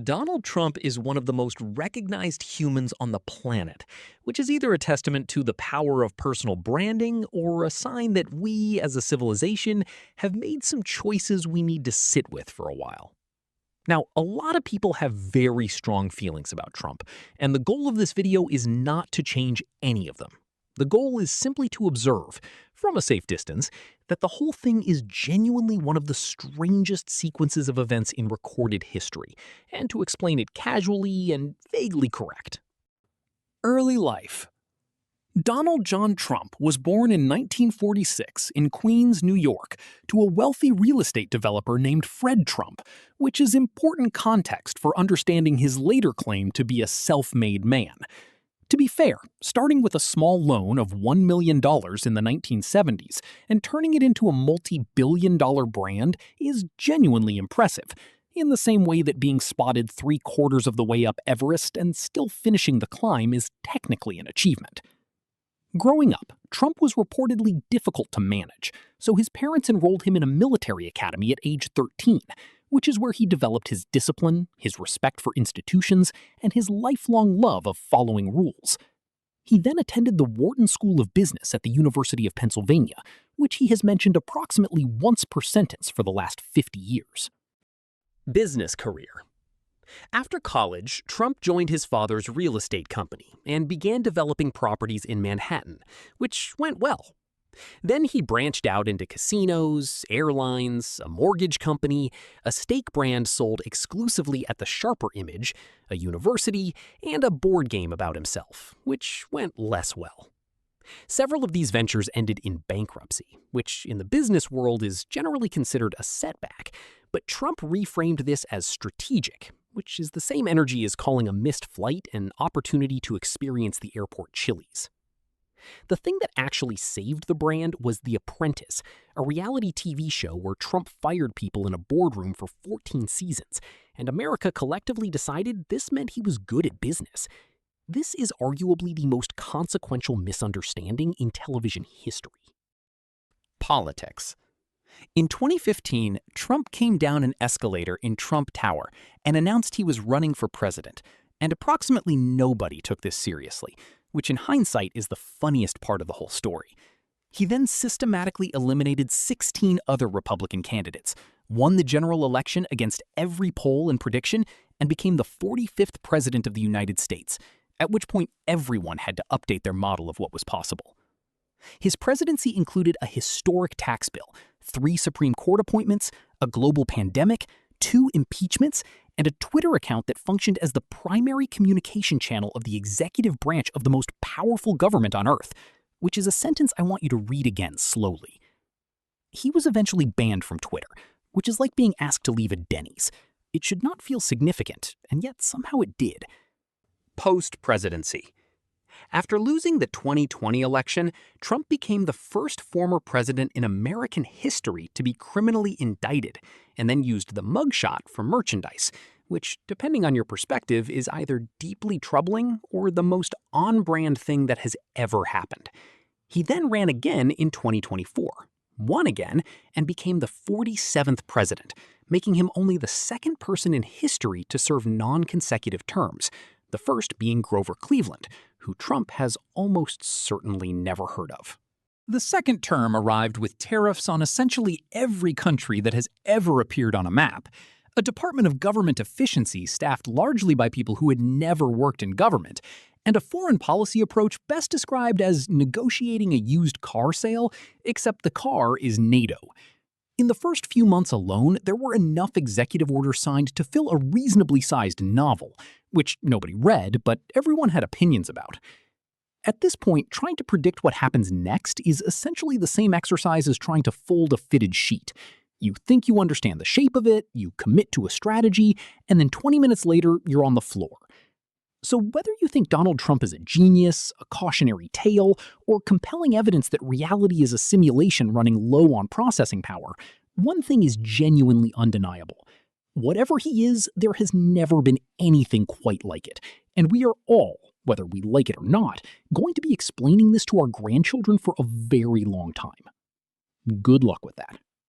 Donald Trump is one of the most recognized humans on the planet, which is either a testament to the power of personal branding or a sign that we, as a civilization, have made some choices we need to sit with for a while. Now, a lot of people have very strong feelings about Trump, and the goal of this video is not to change any of them. The goal is simply to observe, from a safe distance, that the whole thing is genuinely one of the strangest sequences of events in recorded history, and to explain it casually and vaguely correct. Early life. Donald John Trump was born in 1946 in Queens, New York, to a wealthy real estate developer named Fred Trump, which is important context for understanding his later claim to be a self-made man. To be fair, starting with a small loan of $1 million in the 1970s and turning it into a multi-billion-dollar brand is genuinely impressive, in the same way that being spotted 3/4 of the way up Everest and still finishing the climb is technically an achievement. Growing up, Trump was reportedly difficult to manage, so his parents enrolled him in a military academy at age 13, which is where he developed his discipline, his respect for institutions, and his lifelong love of following rules. He then attended the Wharton School of Business at the University of Pennsylvania, which he has mentioned approximately once per sentence for the last 50 years. Business career. After college, Trump joined his father's real estate company and began developing properties in Manhattan, which went well. Then he branched out into casinos, airlines, a mortgage company, a steak brand sold exclusively at the Sharper Image, a university, and a board game about himself, which went less well. Several of these ventures ended in bankruptcy, which in the business world is generally considered a setback, but Trump reframed this as strategic, which is the same energy as calling a missed flight an opportunity to experience the airport chilies. The thing that actually saved the brand was The Apprentice, a reality TV show where Trump fired people in a boardroom for 14 seasons, and America collectively decided this meant he was good at business. This is arguably the most consequential misunderstanding in television history. Politics. In 2015, Trump came down an escalator in Trump Tower and announced he was running for president, and approximately nobody took this seriously, which in hindsight is the funniest part of the whole story. He then systematically eliminated 16 other Republican candidates, won the general election against every poll and prediction, and became the 45th president of the United States, at which point everyone had to update their model of what was possible. His presidency included a historic tax bill, 3 Supreme Court appointments, a global pandemic, 2 impeachments, and a Twitter account that functioned as the primary communication channel of the executive branch of the most powerful government on Earth, which is a sentence I want you to read again slowly. He was eventually banned from Twitter, which is like being asked to leave a Denny's. It should not feel significant, and yet somehow it did. Post-Presidency. After losing the 2020 election, Trump became the first former president in American history to be criminally indicted, and then used the mugshot for merchandise, which, depending on your perspective, is either deeply troubling or the most on-brand thing that has ever happened. He then ran again in 2024, won again, and became the 47th president, making him only the second person in history to serve non-consecutive terms, the first being Grover Cleveland, who Trump has almost certainly never heard of. The second term arrived with tariffs on essentially every country that has ever appeared on a map, a Department of Government efficiency staffed largely by people who had never worked in government, and a foreign policy approach best described as negotiating a used car sale, except the car is NATO. In the first few months alone, there were enough executive orders signed to fill a reasonably sized novel, which nobody read, but everyone had opinions about. At this point, trying to predict what happens next is essentially the same exercise as trying to fold a fitted sheet. You think you understand the shape of it, you commit to a strategy, and then 20 minutes later, you're on the floor. So whether you think Donald Trump is a genius, a cautionary tale, or compelling evidence that reality is a simulation running low on processing power, one thing is genuinely undeniable. Whatever he is, there has never been anything quite like it, and we are all, whether we like it or not, going to be explaining this to our grandchildren for a very long time. Good luck with that.